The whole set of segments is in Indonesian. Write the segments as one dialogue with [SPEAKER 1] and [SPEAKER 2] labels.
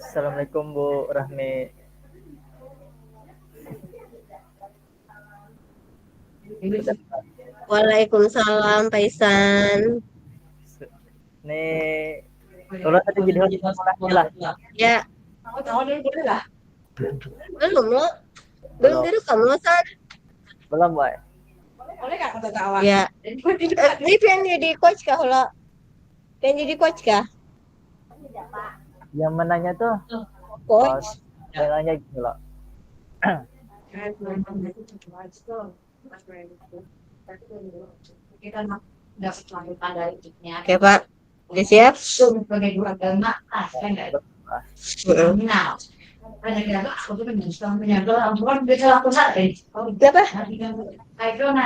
[SPEAKER 1] Assalamualaikum Bu Rahmi.
[SPEAKER 2] Waalaikumsalam Pak Isan.
[SPEAKER 1] Nih, kalau tadi jadi host lagi lah.
[SPEAKER 2] Ya, belum lo? Belum direkam lo, San?
[SPEAKER 1] Belum, Boy.
[SPEAKER 2] Ya. Ini pengen jadi coach kah lo? Pengen jadi coach kah?
[SPEAKER 1] Yang menanya tuh
[SPEAKER 2] Coach?
[SPEAKER 1] yang nanya gitu loh.
[SPEAKER 2] Oke Pak, udah siap? Apa?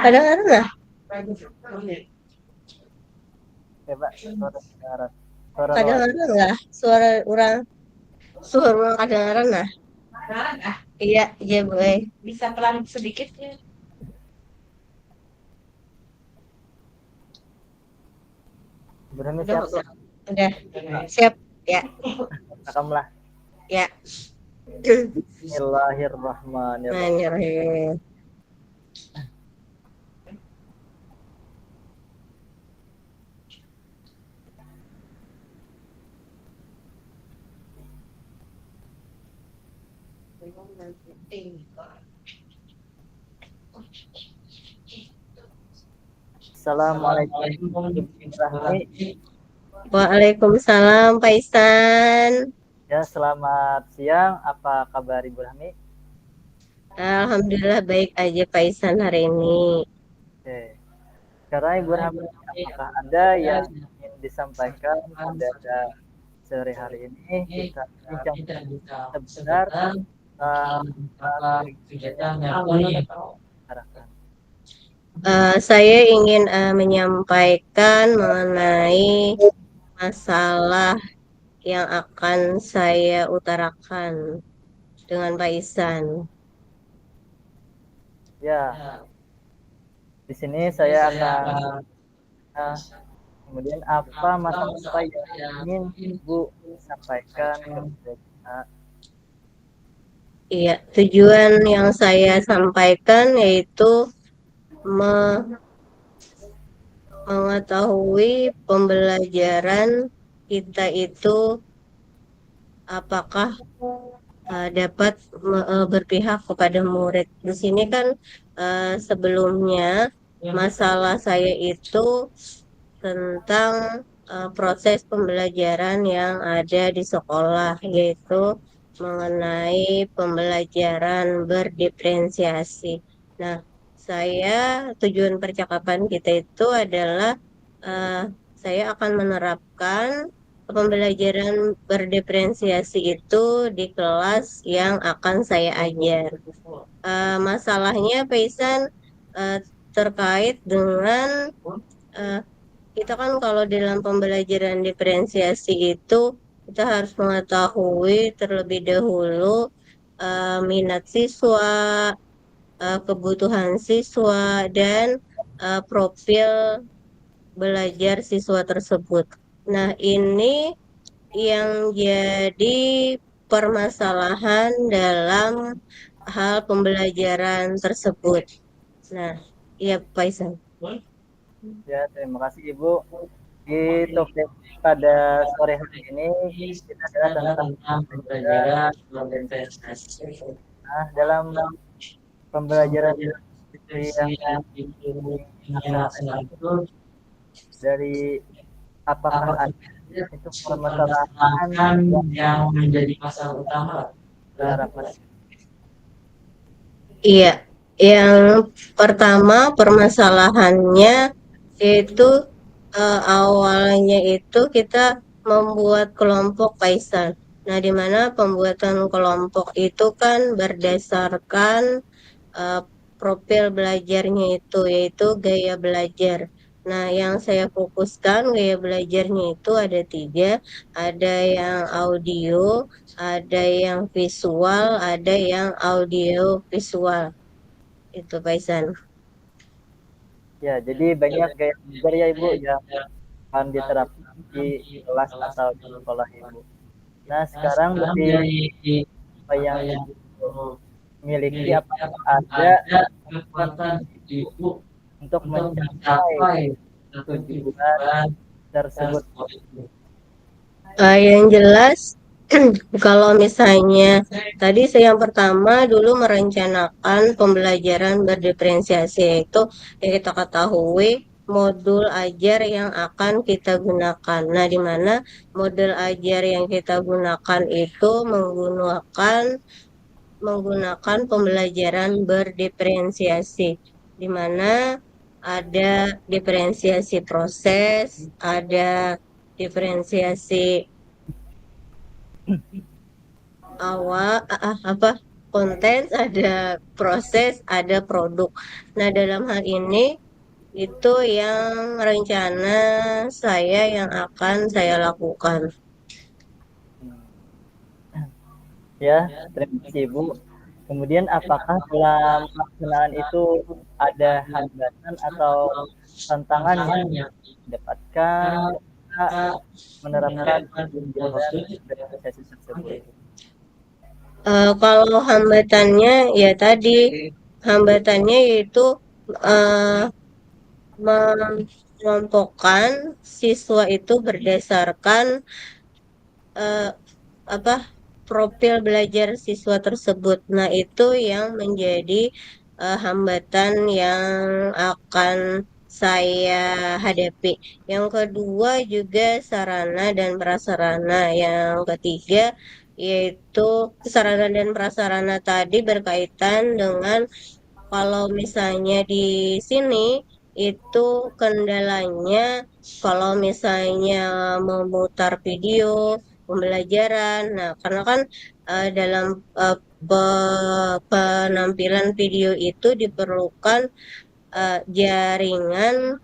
[SPEAKER 2] Kadang-kadang lah.
[SPEAKER 1] Ya, Pak. Suara
[SPEAKER 2] Kadang-kadang lah. Suara orang kadang-kadang lah. Iya, iya boleh. Bisa pelan sedikit ya.
[SPEAKER 1] Berani siap.
[SPEAKER 2] Udah. Siap. Ya.
[SPEAKER 1] Rekamlah.
[SPEAKER 2] Ya.
[SPEAKER 1] Bismillahirrahmanirrahim. Assalamualaikum.
[SPEAKER 2] Waalaikumsalam Pak Isan.
[SPEAKER 1] Ya, selamat siang. Apa kabar Ibu Rahmi?
[SPEAKER 2] Alhamdulillah baik aja Pak Isan hari ini.
[SPEAKER 1] Oke. Sekarang Ibu Rahmi, apakah ada yang ingin disampaikan pada sore hari ini? Kita bincang sebentar kegiatan yang diharapkan.
[SPEAKER 2] Saya ingin menyampaikan mengenai masalah yang akan saya utarakan dengan Pak Isan.
[SPEAKER 1] Ya, di sini saya akan kemudian apa masalah yang ingin Ibu sampaikan kepada kita?
[SPEAKER 2] Iya, tujuan yang saya sampaikan yaitu mengetahui pembelajaran kita itu apakah dapat berpihak kepada murid. Di sini kan sebelumnya masalah saya itu tentang proses pembelajaran yang ada di sekolah, yaitu mengenai pembelajaran berdiferensiasi. Nah, tujuan percakapan kita itu adalah saya akan menerapkan pembelajaran berdiferensiasi itu di kelas yang akan saya ajar. Masalahnya, Paisan, terkait dengan kita kan kalau dalam pembelajaran diferensiasi itu kita harus mengetahui terlebih dahulu minat siswa, kebutuhan siswa, dan profil belajar siswa tersebut. Nah, ini yang jadi permasalahan dalam hal pembelajaran tersebut. Nah, iya Pak Isan.
[SPEAKER 1] Ya, terima kasih Ibu. Di topik pada sore hari ini kita adalah tentang pembelajaran berdiferensiasi. Nah, dalam pembelajaran seperti yang dilaksanakan itu dari apakah ada itu permasalahan yang
[SPEAKER 3] menjadi masalah utama
[SPEAKER 1] secara pada
[SPEAKER 2] Iya, yang pertama permasalahannya itu awalnya itu kita membuat kelompok Paisan. Nah, di mana pembuatan kelompok itu kan berdasarkan eh, profil belajarnya itu, yaitu gaya belajar. Nah, yang saya fokuskan gaya belajarnya itu ada tiga, ada yang audio, ada yang visual, ada yang audio visual. Itu Paisan.
[SPEAKER 1] ya jadi banyak gaya belajar ya Ibu yang akan diterapkan di kelas atau di sekolah Ibu. Nah sekarang dari apa yang Ibu miliki apakah ada kekuatan Ibu untuk mencapai tujuan tersebut?
[SPEAKER 2] Yang jelas, kalau misalnya tadi saya yang pertama dulu merencanakan pembelajaran berdiferensiasi, yaitu yang kita ketahui modul ajar yang akan kita gunakan. Nah, di mana modul ajar yang kita gunakan itu menggunakan pembelajaran berdiferensiasi, di mana ada diferensiasi proses, ada diferensiasi apa konten, ada proses, ada produk. Nah, dalam hal ini itu yang rencana saya yang akan saya lakukan.
[SPEAKER 1] Ya, terima kasih Ibu. Kemudian apakah dalam pelaksanaan itu ada hambatan atau tantangan yang didapatkan ketika menerapkan pembelajaran berbasis tersebut?
[SPEAKER 2] Kalau hambatannya ya tadi hambatannya yaitu uh, mengelompokkan siswa itu berdasarkan uh, apa profil belajar siswa tersebut. Nah, itu yang menjadi hambatan yang akan saya hadapi. Yang kedua juga sarana dan prasarana. Yang ketiga yaitu sarana dan prasarana tadi berkaitan dengan kalau misalnya di sini itu kendalanya kalau misalnya memutar video pembelajaran. Nah, karena kan dalam penampilan video itu diperlukan jaringan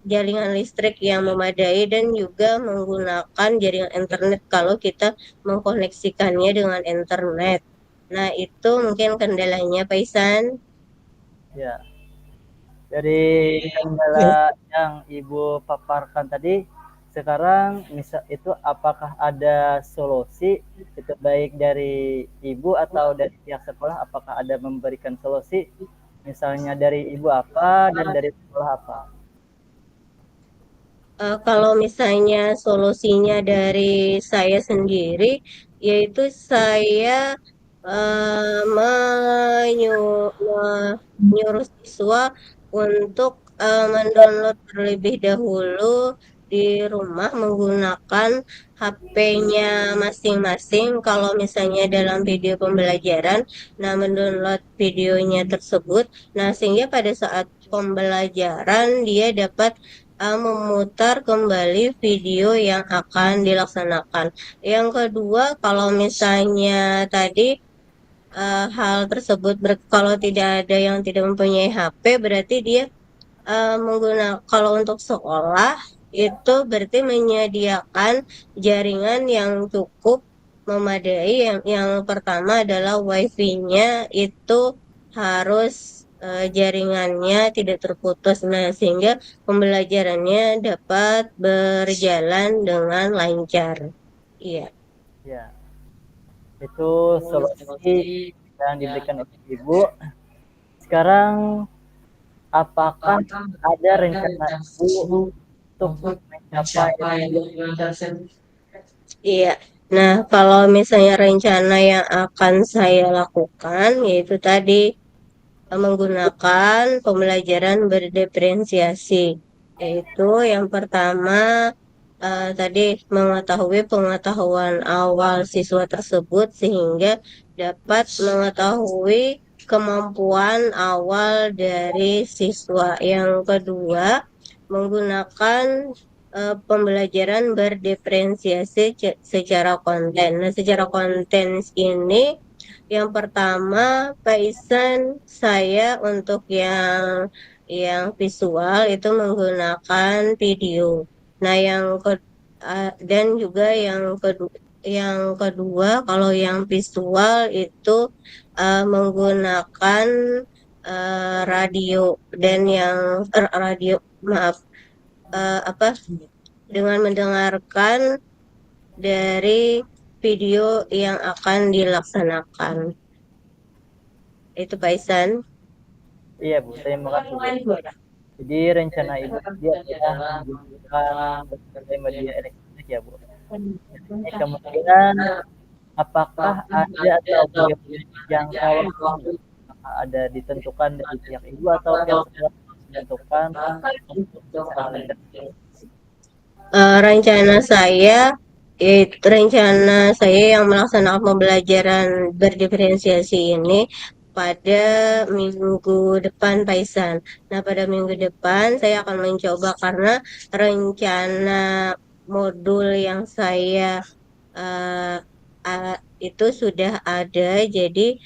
[SPEAKER 2] jaringan listrik yang memadai dan juga menggunakan jaringan internet kalau kita mengkoneksikannya dengan internet. Nah, itu mungkin kendalanya, Paisan.
[SPEAKER 1] Ya, dari kendala yang Ibu paparkan tadi, sekarang misal itu apakah ada solusi itu baik dari Ibu atau dari pihak sekolah apakah ada memberikan solusi misalnya dari Ibu apa dan dari sekolah apa?
[SPEAKER 2] Kalau misalnya solusinya dari saya sendiri, yaitu saya menyuruh siswa untuk mendownload terlebih dahulu di rumah menggunakan HP-nya masing-masing. Kalau misalnya dalam video pembelajaran, nah mendownload videonya tersebut, nah sehingga pada saat pembelajaran dia dapat memutar kembali video yang akan dilaksanakan. Yang kedua, kalau misalnya tadi hal tersebut kalau tidak ada yang tidak mempunyai HP, berarti dia menggunakan kalau untuk sekolah itu berarti menyediakan jaringan yang cukup memadai. Yang pertama adalah wifi-nya itu harus jaringannya tidak terputus, nah sehingga pembelajarannya dapat berjalan dengan lancar. Iya.
[SPEAKER 1] Ya, itu solusi yang diberikan oleh Ibu. Sekarang apakah ada rencana Ibu untuk mencapai
[SPEAKER 2] Iya. Nah, kalau misalnya rencana yang akan saya lakukan yaitu tadi menggunakan pembelajaran berdiferensiasi, yaitu yang pertama tadi mengetahui pengetahuan awal siswa tersebut sehingga dapat mengetahui kemampuan awal dari siswa. Yang kedua, menggunakan pembelajaran berdiferensiasi secara konten. Nah, secara konten ini yang pertama, Pak Isan, saya untuk yang visual itu menggunakan video. Nah, dan juga yang kedua kalau yang visual itu menggunakan radio dan radio, maaf, dengan mendengarkan dari video yang akan dilaksanakan. Itu Pak Isan.
[SPEAKER 1] Iya Bu, terima kasih Bu. Jadi rencana Ibu dia adalah menggunakan berbagai media elektronik ya Bu. Ini kemudian apakah ada atau bagaimana jangka waktu ada ditentukan dari pihak Ibu atau pihak sekolah ditentukan untuk bisa mengerjakan?
[SPEAKER 2] Rencana saya yang melaksanakan pembelajaran berdiferensiasi ini pada minggu depan Pak Isan. Nah, pada minggu depan saya akan mencoba karena rencana modul yang saya itu sudah ada, jadi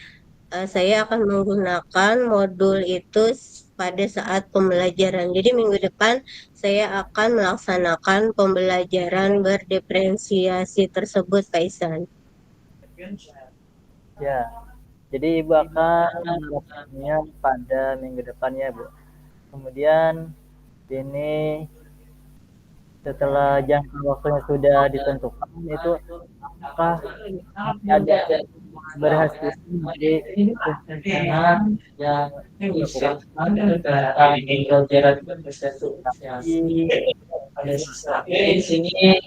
[SPEAKER 2] saya akan menggunakan modul itu pada saat pembelajaran. Jadi minggu depan saya akan melaksanakan pembelajaran berdiferensiasi tersebut, Pak Isan.
[SPEAKER 1] Ya, jadi Ibu akan melakukannya pada minggu depan ya Bu. Kemudian ini setelah jangka waktunya sudah ditentukan itu apakah masih ada berhasil jadi
[SPEAKER 3] di sini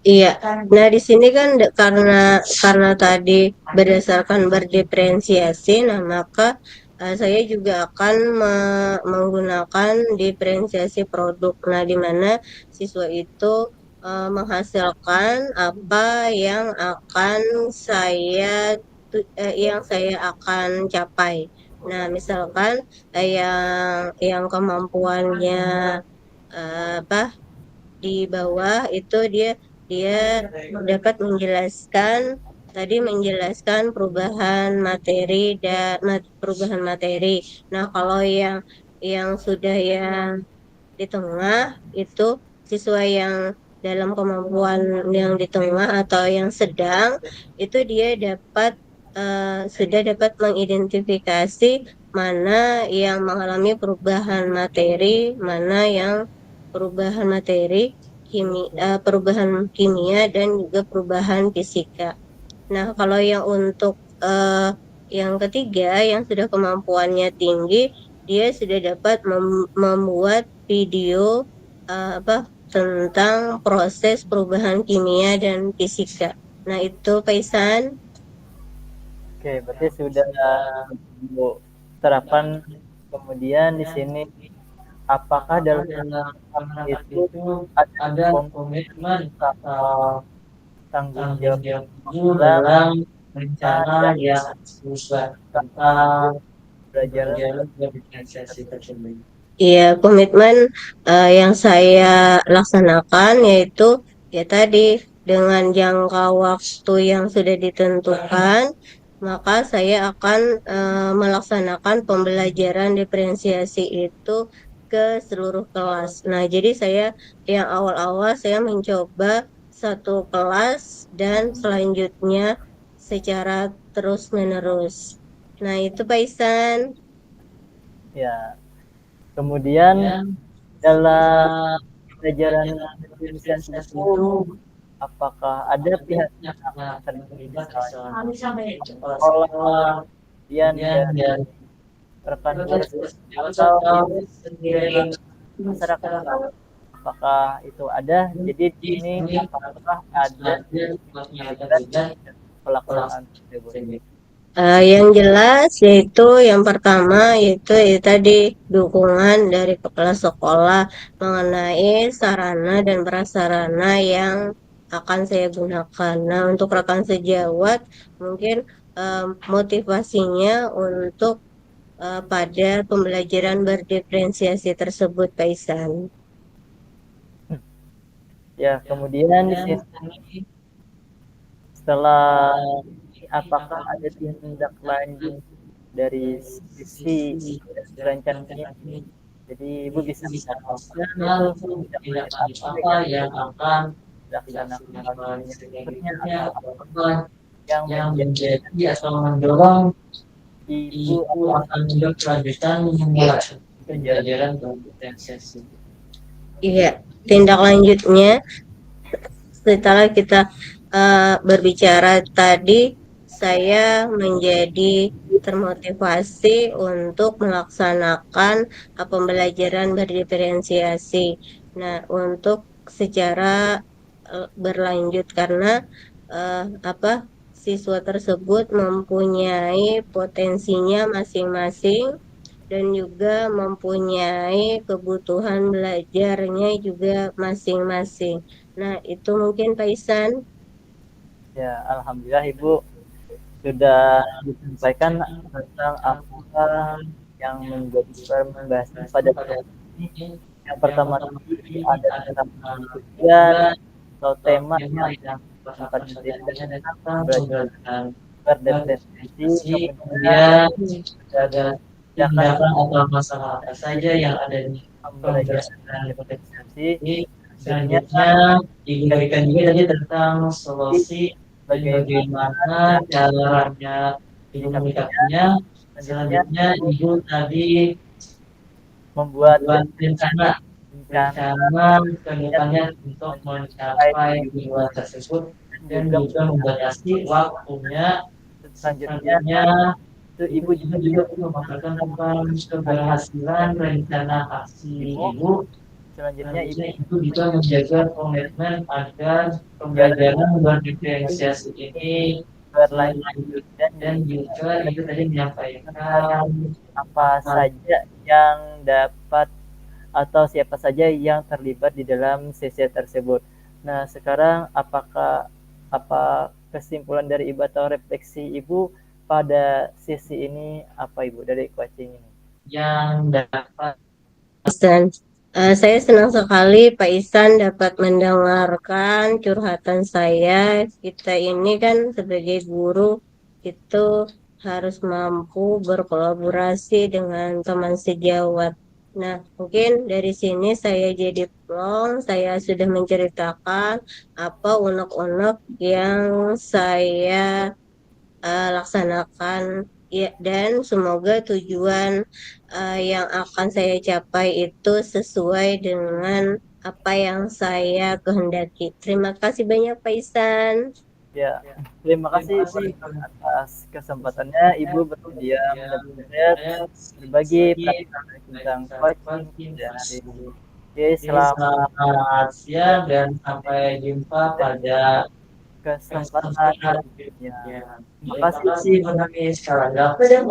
[SPEAKER 2] Iya. Nah, di sini kan karena tadi berdasarkan berdiferensiasi, nah maka saya juga akan menggunakan diferensiasi produk. Nah, di mana siswa itu menghasilkan apa yang saya akan capai. Nah, misalkan yang kemampuannya di bawah itu dia dapat menjelaskan perubahan materi. Nah, kalau yang sudah yang di tengah itu siswa yang dalam kemampuan yang di tengah atau yang sedang itu dia sudah dapat mengidentifikasi mana yang mengalami perubahan materi, mana yang perubahan kimia dan juga perubahan fisika. Nah, kalau yang untuk yang ketiga yang sudah kemampuannya tinggi, dia sudah dapat membuat video tentang proses perubahan kimia dan fisika. Nah, itu Pak Isan.
[SPEAKER 1] Oke, berarti sudah Bu terapkan. Kemudian di sini apakah dalam itu ada komitmen atau tanggung jawab
[SPEAKER 3] dalam rencana yang susah tentang
[SPEAKER 1] belajar?
[SPEAKER 3] berdiferensiasi tersebut?
[SPEAKER 2] Iya, komitmen yang saya laksanakan yaitu ya tadi dengan jangka waktu yang sudah ditentukan, maka saya akan melaksanakan pembelajaran diferensiasi itu ke seluruh kelas. Nah, jadi saya yang awal-awal saya mencoba satu kelas dan selanjutnya secara terus-menerus. Nah, itu Pak Isan.
[SPEAKER 1] Ya. Kemudian dalam pelajaran diferensiasi itu apakah ada pihak yang terlibat, misalnya sekolah, kemudian dari rekan kursus atau masyarakat? apakah itu ada? Jadi di sini apakah ada terlibat pelaksanaan tersebut?
[SPEAKER 2] Yang jelas yaitu yang pertama yaitu tadi dukungan dari kepala sekolah mengenai sarana dan prasarana yang akan saya gunakan. Nah, untuk rekan sejawat mungkin motivasinya untuk pada pembelajaran berdiferensiasi tersebut, Pak Isan.
[SPEAKER 1] Ya, kemudian di sini setelah apakah ada tindak lanjut dari sisi rencananya? Jadi Ibu bisa menyampaikan itu tindak lanjut apa yang akan dilaksanakan berikutnya atau yang menjadi
[SPEAKER 3] atau mendorong
[SPEAKER 1] Ibu
[SPEAKER 3] akan melanjutkan pembelajaran berdiferensiasi.
[SPEAKER 2] Iya, tindak lanjutnya setelah kita berbicara tadi, saya menjadi termotivasi untuk melaksanakan pembelajaran berdiferensiasi. Nah, untuk secara berlanjut karena siswa tersebut mempunyai potensinya masing-masing dan juga mempunyai kebutuhan belajarnya juga masing-masing. Nah, itu mungkin Pak Isan.
[SPEAKER 1] Ya, alhamdulillah Ibu sudah disampaikan tentang apa yang menjadi pembahasan pada ini. Yang pertama tadi ada tentang tujuan atau tema yang sempat tentang belajar berdiferensiasi, kemudian
[SPEAKER 3] ada tindakan atau masalah apa saja yang ada di
[SPEAKER 1] pembelajaran
[SPEAKER 3] berdiferensiasi. Selanjutnya diberikan juga tadi tentang solusi bagaimana caranya menyikapinya. Selanjutnya Ibu tadi
[SPEAKER 1] membuat
[SPEAKER 3] rencana kedepannya untuk mencapai tujuan tersebut dan juga membatasi waktunya. Selanjutnya
[SPEAKER 1] itu Ibu
[SPEAKER 3] juga memaparkan tentang keberhasilan rencana aksi Ibu.
[SPEAKER 1] Selanjutnya
[SPEAKER 3] Ibu juga menjaga komitmen agar pembelajaran berdiferensiasi ini berlanjut dan juga Ibu tadi menyampaikan
[SPEAKER 1] apa saja yang dapat atau siapa saja yang terlibat di dalam sesi tersebut. Nah, sekarang apa kesimpulan dari Ibu atau refleksi Ibu pada sesi ini apa Ibu dari coaching ini?
[SPEAKER 3] Yang dapat
[SPEAKER 2] saya senang sekali Pak Isan dapat mendengarkan curhatan saya. Kita ini kan sebagai guru itu harus mampu berkolaborasi dengan teman sejawat. Nah, mungkin dari sini saya jadi plong, saya sudah menceritakan apa unek-unek yang saya laksanakan ya, dan semoga tujuan yang akan saya capai itu sesuai dengan apa yang saya kehendaki. Terima kasih banyak Pak Isan.
[SPEAKER 1] Ya, terima kasih atas kesempatannya Ibu bersedia mendengar berbagi pengalaman tentang coaching dari. Oke,
[SPEAKER 3] selamat siang dan sampai jumpa pada
[SPEAKER 1] kesempatan berikutnya.
[SPEAKER 3] Terima kasih mengenai sekarang dapat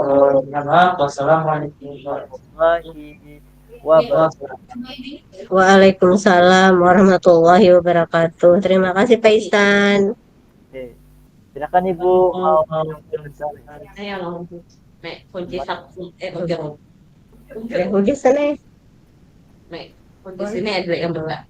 [SPEAKER 3] wassalamualaikum
[SPEAKER 1] warahmatullahi wabarakatuh.
[SPEAKER 2] Waalaikumsalam warahmatullahi wabarakatuh. Terima kasih Pak Isan.
[SPEAKER 1] Oke, silakan Ibu mau
[SPEAKER 2] Ayo, Mek, kunci satu, kunci sana. Mek, kunci sini ada yang bawa.